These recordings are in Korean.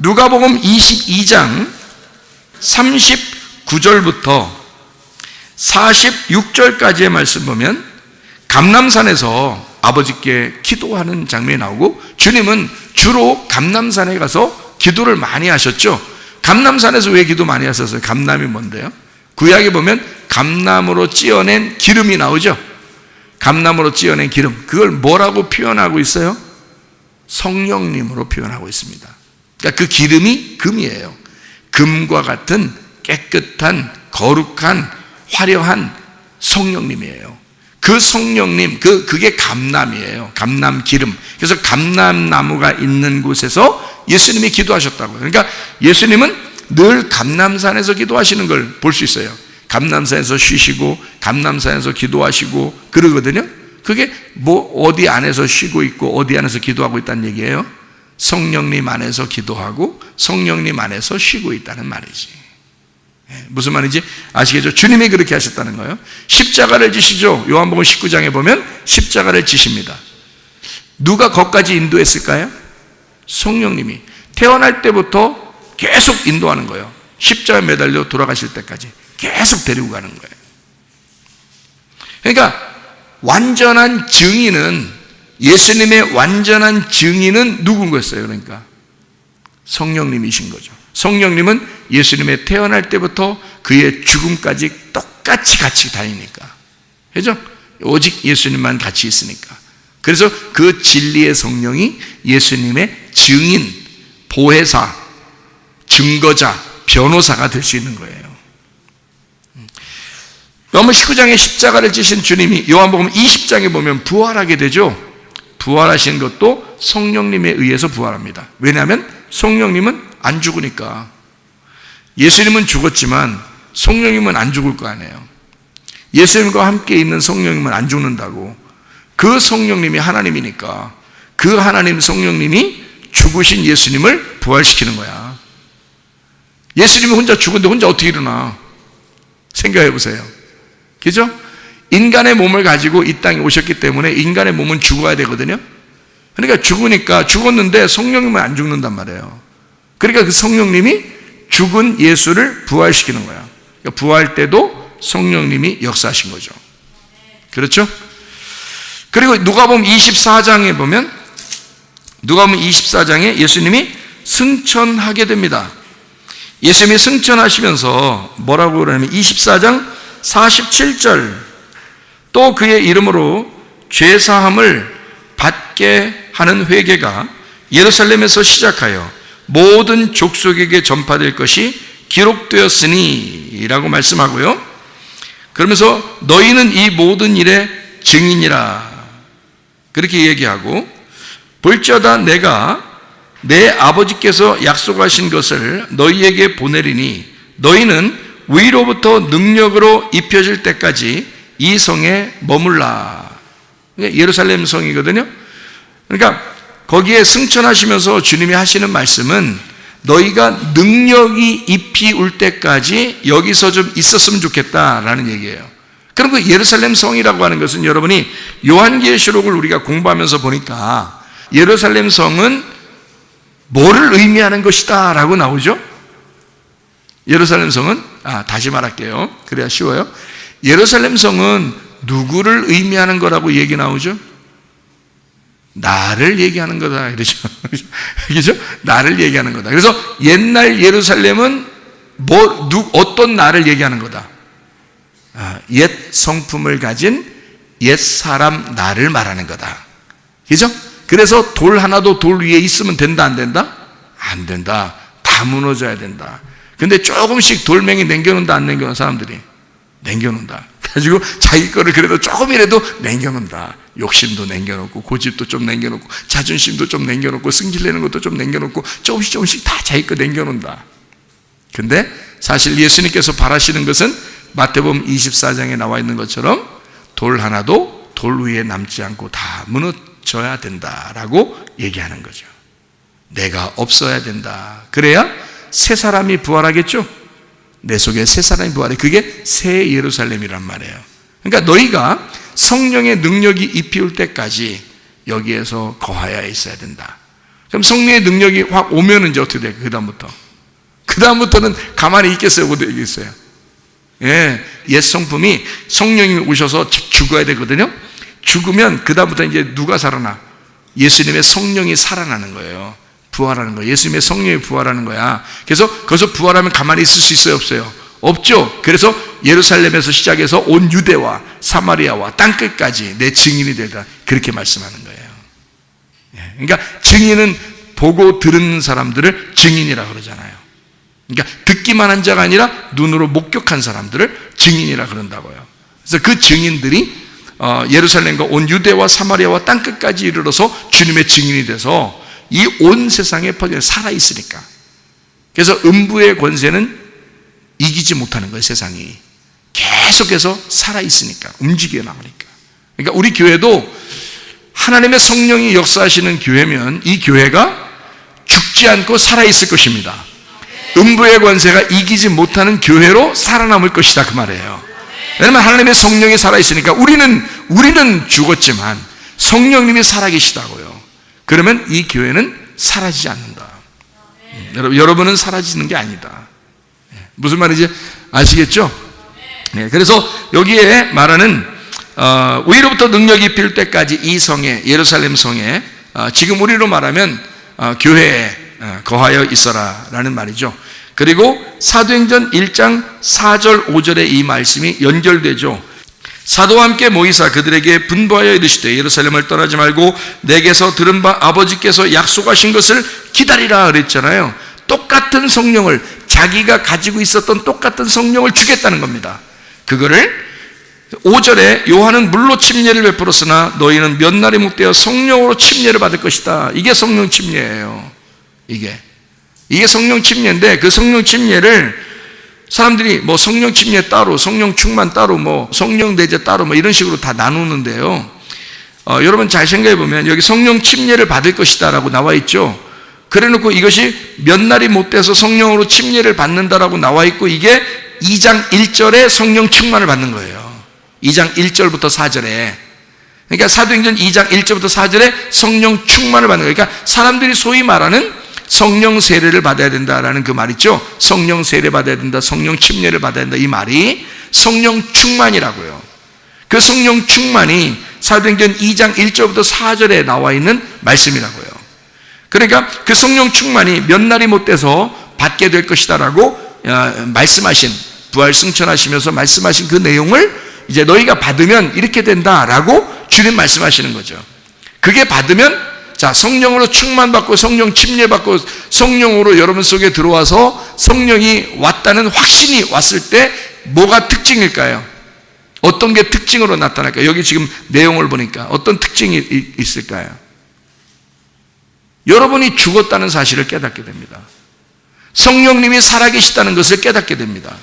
누가복음 22장 39절부터 46절까지의 말씀 보면 감람산에서 아버지께 기도하는 장면이 나오고, 주님은 주로 감람산에 가서 기도를 많이 하셨죠. 감람산에서 왜 기도 많이 하셨어요? 감람이 뭔데요? 구약에 보면 감람으로 찌어낸 기름이 나오죠. 감람으로 찌어낸 기름, 그걸 뭐라고 표현하고 있어요? 성령님으로 표현하고 있습니다. 그러니까 그 기름이 금이에요. 금과 같은 깨끗한 거룩한 화려한 성령님이에요. 그 성령님, 그게 감람이에요. 감람 기름. 그래서 감람나무가 있는 곳에서 예수님이 기도하셨다고요. 그러니까 예수님은 늘 감람산에서 기도하시는 걸 볼 수 있어요. 감람산에서 쉬시고 감람산에서 기도하시고 그러거든요. 그게 뭐 어디 안에서 쉬고 있고 어디 안에서 기도하고 있다는 얘기예요? 성령님 안에서 기도하고 성령님 안에서 쉬고 있다는 말이지. 무슨 말인지 아시겠죠? 주님이 그렇게 하셨다는 거예요. 십자가를 지시죠. 요한복음 19장에 보면 십자가를 지십니다. 누가 거기까지 인도했을까요? 성령님이. 태어날 때부터 계속 인도하는 거예요. 십자가에 매달려 돌아가실 때까지 계속 데리고 가는 거예요. 그러니까 완전한 증인은, 예수님의 완전한 증인은 누군 거였어요? 그러니까 성령님이신 거죠. 성령님은 예수님의 태어날 때부터 그의 죽음까지 똑같이 같이 다니니까. 그죠? 오직 예수님만 같이 있으니까. 그래서 그 진리의 성령이 예수님의 증인, 보혜사, 증거자, 변호사가 될 수 있는 거예요. 요한복음 19장에 십자가를 지신 주님이 요한복음 20장에 보면 부활하게 되죠. 부활하신 것도 성령님에 의해서 부활합니다. 왜냐하면 성령님은 안 죽으니까. 예수님은 죽었지만 성령님은 안 죽을 거 아니에요. 예수님과 함께 있는 성령님은 안 죽는다고. 그 성령님이 하나님이니까 그 하나님 성령님이 죽으신 예수님을 부활시키는 거야. 예수님이 혼자 죽은데 혼자 어떻게 일어나? 생각해 보세요. 그죠? 인간의 몸을 가지고 이 땅에 오셨기 때문에 인간의 몸은 죽어야 되거든요. 그러니까 죽었는데 성령님은 안 죽는단 말이에요. 그러니까 그 성령님이 죽은 예수를 부활시키는 거야. 그러니까 부활 때도 성령님이 역사하신 거죠. 그렇죠? 그리고 누가복음 24장에 보면, 누가복음 24장에 예수님이 승천하게 됩니다. 예수님이 승천하시면서 뭐라고 그러냐면 24장 47절, 또 그의 이름으로 죄사함을 받게 하는 회개가 예루살렘에서 시작하여 모든 족속에게 전파될 것이 기록되었으니 라고 말씀하고요. 그러면서 너희는 이 모든 일의 증인이라 그렇게 얘기하고, 볼지어다 내가 내 아버지께서 약속하신 것을 너희에게 보내리니 너희는 위로부터 능력으로 입혀질 때까지 이 성에 머물라. 예루살렘 성이거든요. 그러니까 거기에 승천하시면서 주님이 하시는 말씀은 너희가 능력이 잎이 올 때까지 여기서 좀 있었으면 좋겠다라는 얘기예요. 그럼 그 예루살렘 성이라고 하는 것은 여러분이 요한계시록을 우리가 공부하면서 보니까 예루살렘 성은 뭐를 의미하는 것이다 라고 나오죠? 예루살렘 성은, 다시 말할게요. 그래야 쉬워요. 예루살렘 성은 누구를 의미하는 거라고 얘기 나오죠? 나를 얘기하는 거다. 이러죠. 그죠? 나를 얘기하는 거다. 그래서 옛날 예루살렘은 어떤 나를 얘기하는 거다? 옛 성품을 가진 옛 사람 나를 말하는 거다. 그죠? 그래서 돌 하나도 돌 위에 있으면 된다, 안 된다? 안 된다. 다 무너져야 된다. 근데 조금씩 돌멩이 남겨놓는다, 안 남겨놓는 사람들이? 남겨놓는다. 그래가지고 자기 거를 그래도 조금이라도 남겨놓는다. 욕심도 남겨놓고, 고집도 좀 남겨놓고, 자존심도 좀 남겨놓고, 승질내는 것도 좀 남겨놓고, 조금씩 다 자기 거 남겨놓는다. 근데 사실 예수님께서 바라시는 것은 마태복음 24장에 나와 있는 것처럼 돌 하나도 돌 위에 남지 않고 다 무너져야 된다라고 얘기하는 거죠. 내가 없어야 된다. 그래야 새 사람이 부활하겠죠? 내 속에 새 사람이 부활해. 그게 새 예루살렘이란 말이에요. 그러니까 너희가 성령의 능력이 입히울 때까지 여기에서 거하여 있어야 된다. 그럼 성령의 능력이 확 오면은 이제 어떻게 돼요? 그다음부터는 가만히 있겠어요? 못 있겠어요? 예, 옛 성품이 성령이 오셔서 죽어야 되거든요. 죽으면 그다음부터 이제 누가 살아나? 예수님의 성령이 살아나는 거예요. 부활하는 거예요. 예수님의 성령이 부활하는 거야. 그래서 거기서 부활하면 가만히 있을 수 있어요? 없어요? 없죠. 그래서 예루살렘에서 시작해서 온 유대와 사마리아와 땅끝까지 내 증인이 되다, 그렇게 말씀하는 거예요. 그러니까 증인은 보고 들은 사람들을 증인이라 그러잖아요. 그러니까 듣기만 한 자가 아니라 눈으로 목격한 사람들을 증인이라 그런다고요. 그래서 그 증인들이 예루살렘과 온 유대와 사마리아와 땅끝까지 이르러서 주님의 증인이 돼서 이 온 세상에 퍼져 살아있으니까. 그래서 음부의 권세는 이기지 못하는 거예요. 세상이 계속해서 살아있으니까, 움직여 나가니까. 그러니까 우리 교회도 하나님의 성령이 역사하시는 교회면 이 교회가 죽지 않고 살아있을 것입니다. 음부의 권세가 이기지 못하는 교회로 살아남을 것이다, 그 말이에요. 왜냐하면 하나님의 성령이 살아있으니까. 우리는 죽었지만 성령님이 살아계시다고요. 그러면 이 교회는 사라지지 않는다. 여러분은 사라지는 게 아니다. 무슨 말인지 아시겠죠? 네, 그래서 여기에 말하는 위로부터 능력이 필 때까지 이 성에, 예루살렘 성에, 지금 우리로 말하면 교회에 거하여 있어라 라는 말이죠. 그리고 사도행전 1장 4절 5절에 이 말씀이 연결되죠. 사도와 함께 모이사 그들에게 분부하여 이르시되 예루살렘을 떠나지 말고 내게서 들은 바 아버지께서 약속하신 것을 기다리라 그랬잖아요. 똑같은 성령을, 자기가 가지고 있었던 똑같은 성령을 주겠다는 겁니다. 그거를 5절에 요한은 물로 침례를 베풀었으나 너희는 몇 날이 묵되어 성령으로 침례를 받을 것이다. 이게 성령 침례예요. 이게 성령 침례인데, 그 성령 침례를 사람들이 뭐 성령 침례 따로, 성령 충만 따로, 뭐 성령 내재 따로, 뭐 이런 식으로 다 나누는데요. 여러분 잘 생각해 보면 여기 성령 침례를 받을 것이다 라고 나와 있죠. 그래 놓고 이것이 몇 날이 못 돼서 성령으로 침례를 받는다라고 나와 있고, 이게 2장 1절에 성령 충만을 받는 거예요. 2장 1절부터 4절에. 그러니까 사도행전 2장 1절부터 4절에 성령 충만을 받는 거예요. 그러니까 사람들이 소위 말하는 성령 세례를 받아야 된다라는 그 말 있죠. 성령 세례 받아야 된다, 성령 침례를 받아야 된다, 이 말이 성령 충만이라고요. 그 성령 충만이 사도행전 2장 1절부터 4절에 나와 있는 말씀이라고요. 그러니까 그 성령 충만이 몇 날이 못 돼서 받게 될 것이다라고 말씀하신, 부활 승천하시면서 말씀하신 그 내용을 이제 너희가 받으면 이렇게 된다라고 주님 말씀하시는 거죠. 그게 받으면, 자, 성령으로 충만받고 성령 침례받고 성령으로 여러분 속에 들어와서 성령이 왔다는 확신이 왔을 때 뭐가 특징일까요? 어떤 게 특징으로 나타날까요? 여기 지금 내용을 보니까 어떤 특징이 있을까요? 여러분이 죽었다는 사실을 깨닫게 됩니다. 성령님이 살아계시다는 것을 깨닫게 됩니다.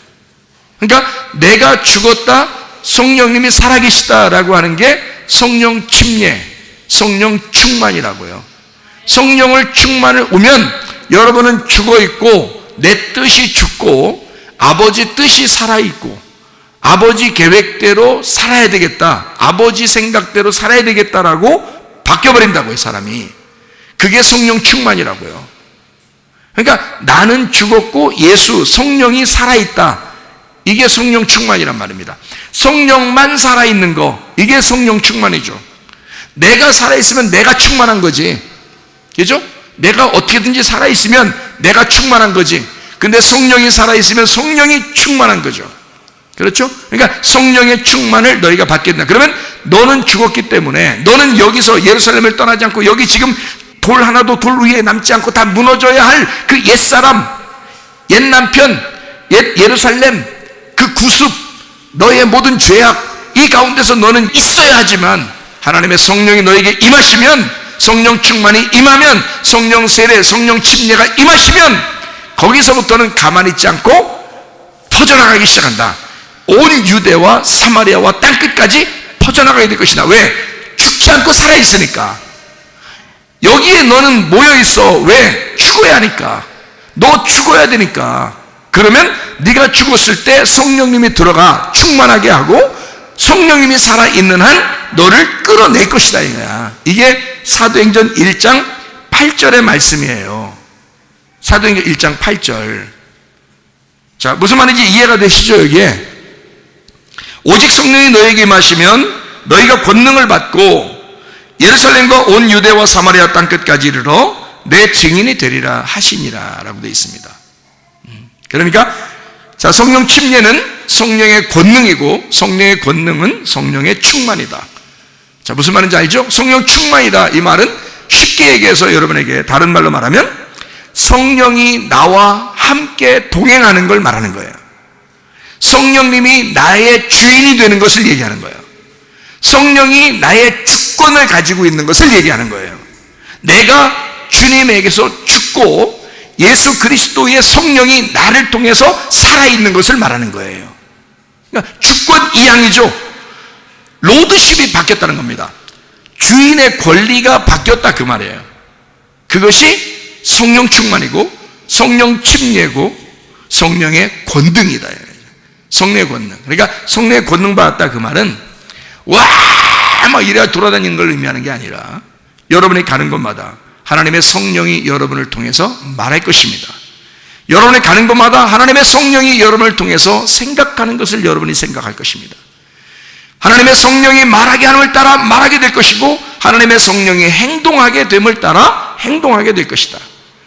그러니까 내가 죽었다, 성령님이 살아계시다라고 하는 게 성령 침례, 성령 충만이라고요. 성령을 충만을 오면 여러분은 죽어 있고 내 뜻이 죽고 아버지 뜻이 살아 있고 아버지 계획대로 살아야 되겠다, 아버지 생각대로 살아야 되겠다라고 바뀌어버린다고요, 사람이. 그게 성령 충만이라고요. 그러니까 나는 죽었고 예수, 성령이 살아있다, 이게 성령 충만이란 말입니다. 성령만 살아있는 거, 이게 성령 충만이죠. 내가 살아있으면 내가 충만한 거지, 그죠? 내가 어떻게든지 살아있으면 내가 충만한 거지. 근데 성령이 살아있으면 성령이 충만한 거죠. 그렇죠? 그러니까 성령의 충만을 너희가 받게 된다. 그러면 너는 죽었기 때문에, 너는 여기서 예루살렘을 떠나지 않고 여기 지금 돌 하나도 돌 위에 남지 않고 다 무너져야 할 그 옛사람, 옛 남편, 옛 예루살렘, 그 구습, 너의 모든 죄악, 이 가운데서 너는 있어야 하지만 하나님의 성령이 너에게 임하시면, 성령 충만이 임하면, 성령 세례, 성령 침례가 임하시면 거기서부터는 가만히 있지 않고 퍼져나가기 시작한다. 온 유대와 사마리아와 땅끝까지 퍼져나가게 될 것이다. 왜? 죽지 않고 살아있으니까. 여기에 너는 모여있어. 왜? 죽어야 하니까. 너 죽어야 되니까. 그러면 네가 죽었을 때 성령님이 들어가 충만하게 하고 성령님이 살아있는 한 너를 끌어낼 것이다, 이거야. 이게 사도행전 1장 8절의 말씀이에요. 사도행전 1장 8절. 자, 무슨 말인지 이해가 되시죠? 여기에 오직 성령이 너에게 임하시면 너희가 권능을 받고 예루살렘과 온 유대와 사마리아 땅끝까지 이르러 내 증인이 되리라 하시니라 라고 되어 있습니다. 그러니까 자, 성령 침례는 성령의 권능이고 성령의 권능은 성령의 충만이다. 자, 무슨 말인지 알죠? 성령 충만이다. 이 말은 쉽게 얘기해서 여러분에게 다른 말로 말하면 성령이 나와 함께 동행하는 걸 말하는 거예요. 성령님이 나의 주인이 되는 것을 얘기하는 거예요. 성령이 나의 주권을 가지고 있는 것을 얘기하는 거예요. 내가 주님에게서 죽고 예수 그리스도의 성령이 나를 통해서 살아있는 것을 말하는 거예요. 그러니까 주권 이양이죠. 로드십이 바뀌었다는 겁니다. 주인의 권리가 바뀌었다 그 말이에요. 그것이 성령 충만이고 성령 침례고 성령의 권능이다. 성령의 권능. 그러니까 성령의 권능 받았다 그 말은 막 이래 돌아다니는 걸 의미하는 게 아니라 여러분이 가는 곳마다 하나님의 성령이 여러분을 통해서 말할 것입니다. 여러분이 가는 곳마다 하나님의 성령이 여러분을 통해서 생각하는 것을 여러분이 생각할 것입니다. 하나님의 성령이 말하게 함을 따라 말하게 될 것이고 하나님의 성령이 행동하게 됨을 따라 행동하게 될 것이다.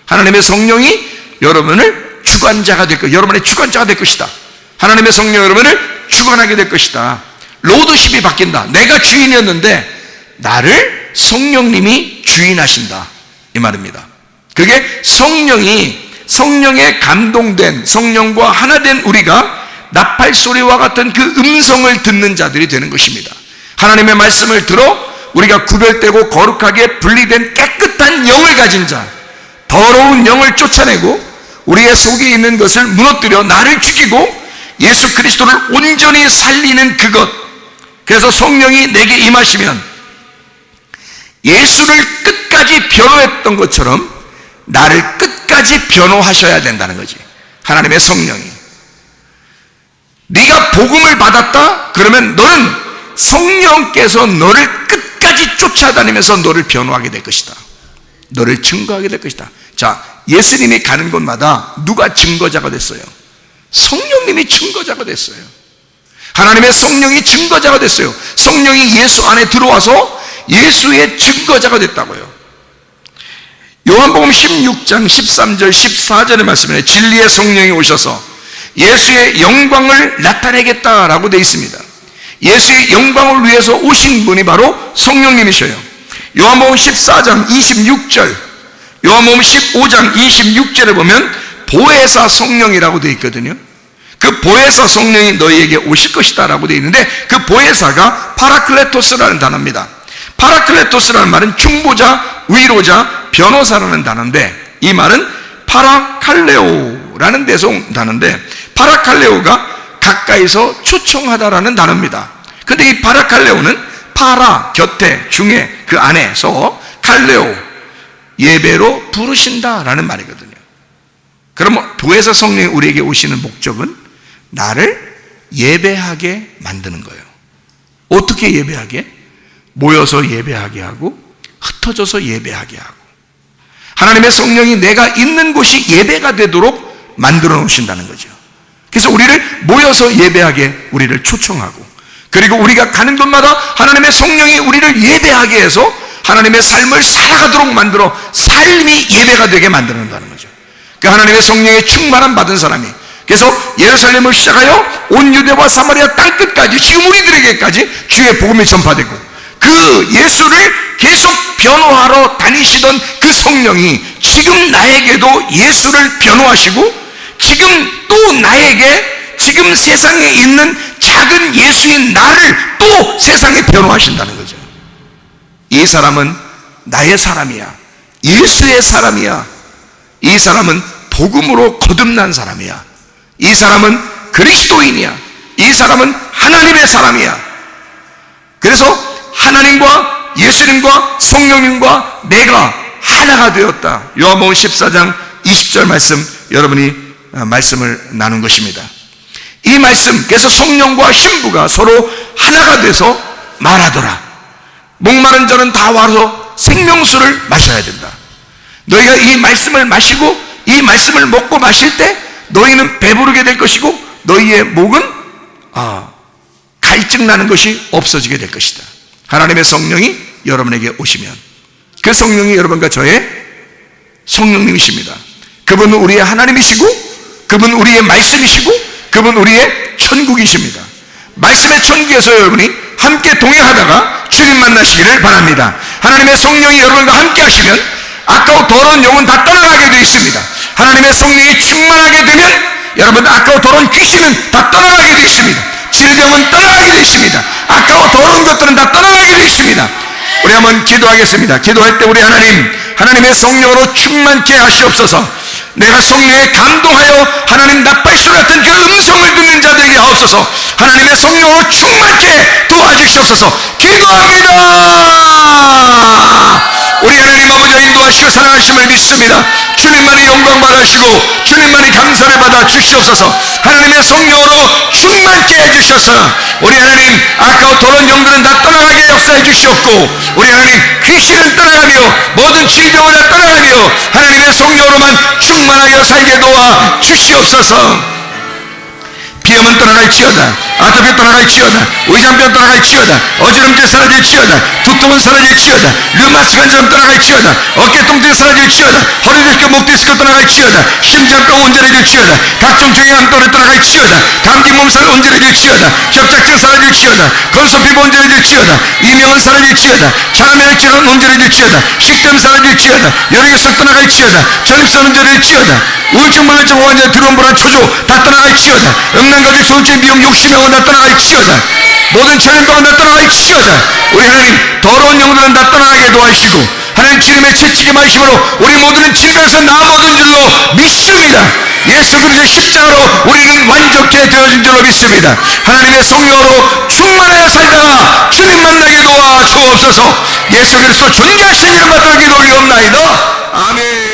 하나님의 성령이 여러분을 주관자가 될 것, 여러분의 주관자가 될 것이다. 하나님의 성령 여러분을 주관하게 될 것이다. 로드십이 바뀐다. 내가 주인이었는데 나를 성령님이 주인하신다. 이 말입니다. 그게 성령에 감동된 성령과 하나 된 우리가 나팔 소리와 같은 그 음성을 듣는 자들이 되는 것입니다. 하나님의 말씀을 들어 우리가 구별되고 거룩하게 분리된 깨끗한 영을 가진 자, 더러운 영을 쫓아내고 우리의 속에 있는 것을 무너뜨려 나를 죽이고 예수 그리스도를 온전히 살리는 그것. 그래서 성령이 내게 임하시면 예수를 끝까지 변호했던 것처럼 나를 끝까지 변호하셔야 된다는 거지. 하나님의 성령이. 네가 복음을 받았다? 그러면 너는 성령께서 너를 끝까지 쫓아다니면서 너를 변호하게 될 것이다. 너를 증거하게 될 것이다. 자, 예수님이 가는 곳마다 누가 증거자가 됐어요? 성령님이 증거자가 됐어요. 하나님의 성령이 증거자가 됐어요. 성령이 예수 안에 들어와서 예수의 증거자가 됐다고요. 요한복음 16장 13절 14절의 말씀에 진리의 성령이 오셔서 예수의 영광을 나타내겠다라고 되어 있습니다. 예수의 영광을 위해서 오신 분이 바로 성령님이셔요. 요한복음 14장 26절, 요한복음 15장 26절에 보면 보혜사 성령이라고 되어 있거든요. 그 보혜사 성령이 너희에게 오실 것이다 라고 되어 있는데 그 보혜사가 파라클레토스라는 단어입니다. 파라클레토스라는 말은 중보자, 위로자, 변호사라는 단어인데 이 말은 파라칼레오라는 데서 온 단어인데 파라칼레오가 가까이서 초청하다라는 단어입니다. 근데 이 파라칼레오는 파라, 곁에, 중에, 그 안에서 칼레오, 예배로 부르신다라는 말이거든요. 그럼 보혜사 성령이 우리에게 오시는 목적은 나를 예배하게 만드는 거예요. 어떻게 예배하게? 모여서 예배하게 하고 흩어져서 예배하게 하고 하나님의 성령이 내가 있는 곳이 예배가 되도록 만들어 놓으신다는 거죠. 그래서 우리를 모여서 예배하게 우리를 초청하고 그리고 우리가 가는 곳마다 하나님의 성령이 우리를 예배하게 해서 하나님의 삶을 살아가도록 만들어 삶이 예배가 되게 만드는다는 거죠. 그 하나님의 성령의 충만함 받은 사람이 그래서 예루살렘을 시작하여 온 유대와 사마리아 땅끝까지 지금 우리들에게까지 주의 복음이 전파되고 그 예수를 계속 변호하러 다니시던 그 성령이 지금 나에게도 예수를 변호하시고 지금 또 나에게 지금 세상에 있는 작은 예수인 나를 또 세상에 변호하신다는 거죠. 이 사람은 나의 사람이야. 예수의 사람이야. 이 사람은 복음으로 거듭난 사람이야. 이 사람은 그리스도인이야. 이 사람은 하나님의 사람이야. 그래서 하나님과 예수님과 성령님과 내가 하나가 되었다. 요한복음 14장 20절 말씀 여러분이 말씀을 나눈 것입니다. 이 말씀, 그래서 성령과 신부가 서로 하나가 돼서 말하더라. 목마른 자는 다 와서 생명수를 마셔야 된다. 너희가 이 말씀을 마시고 이 말씀을 먹고 마실 때 너희는 배부르게 될 것이고 너희의 목은 갈증 나는 것이 없어지게 될 것이다. 하나님의 성령이 여러분에게 오시면 그 성령이 여러분과 저의 성령님이십니다. 그분은 우리의 하나님이시고 그분은 우리의 말씀이시고 그분은 우리의 천국이십니다. 말씀의 천국에서 여러분이 함께 동행하다가 주님 만나시기를 바랍니다. 하나님의 성령이 여러분과 함께 하시면 아까워 더러운 영은 다 떠나가게 되어 있습니다. 하나님의 성령이 충만하게 되면 여러분 아까워 더러운 귀신은 다 떠나가게 되어 있습니다. 질병은 떠나가게 되어 있습니다. 아까워 더러운 것들은 다 떠나가게 되어 있습니다. 우리 한번 기도하겠습니다. 기도할 때 우리 하나님의 성령으로 충만케 하시옵소서. 내가 성령에 감동하여 하나님 나팔소리 같은 그 음성을 듣는 자들에게 하옵소서. 하나님의 성령으로 충만케 도와주시옵소서. 기도합니다. 우리 하나님 아버지가 인도하시고 사랑하심을 믿습니다. 주님만이 영광 받으시고 주님만이 감사를 받아 주시옵소서. 하나님의 성령으로 충만케 해주셔서 우리 하나님 아까워 더러운 영들은 다 떠나가게 역사해 주시옵고 우리 하나님 귀신은 떠나가며 모든 질병을 다 떠나가며 하나님의 성령으로만 충만하여 살게 도와 주시옵소서. 비염은 떠나갈지어다. 아토피 떠나갈지어다. 의장병 떠나갈지어다. 어지럼증 사라질지어다. 두통은 사라질지어다. 류마스 관절은 떠나갈지어다. 어깨 통증 사라질지어다. 허리 디스크, 목 디스크 떠나갈지어다. 심장병 온전해질지어다. 각종 종양암 떠나갈지어다. 감기 몸살 온전해질지어다. 협착증 사라질지어다. 건소 피부 온전해질지어다. 이명은 사라질지어다. 자멸증은 온전해질지어다. 식담 사라질지어다. 열혈성 떠나갈지어다. 전립선 온전해질지어다. 우울증, 불면증, 환자, 두려움, 불안, 초조 다 떠나갈지어다. 음란가족, 소음증, 미용, 욕심형은 다 떠나갈지어다. 모든 전염병은 다 떠나갈지어다. 우리 하나님 더러운 영들은 다 떠나가게 도와주시고 하나님 주님의 채찍의 말씀으로 우리 모두는 질병에서 나아 얻은 줄로 믿습니다. 예수 그리스도의 십자가로 우리는 완전케 되어진 줄로 믿습니다. 하나님의 성령으로 충만하여 살다가 주님 만나게 도와 주옵소서. 예수 그리스도 존귀하신 이름 받들어 기도 올리옵나이다. 아멘.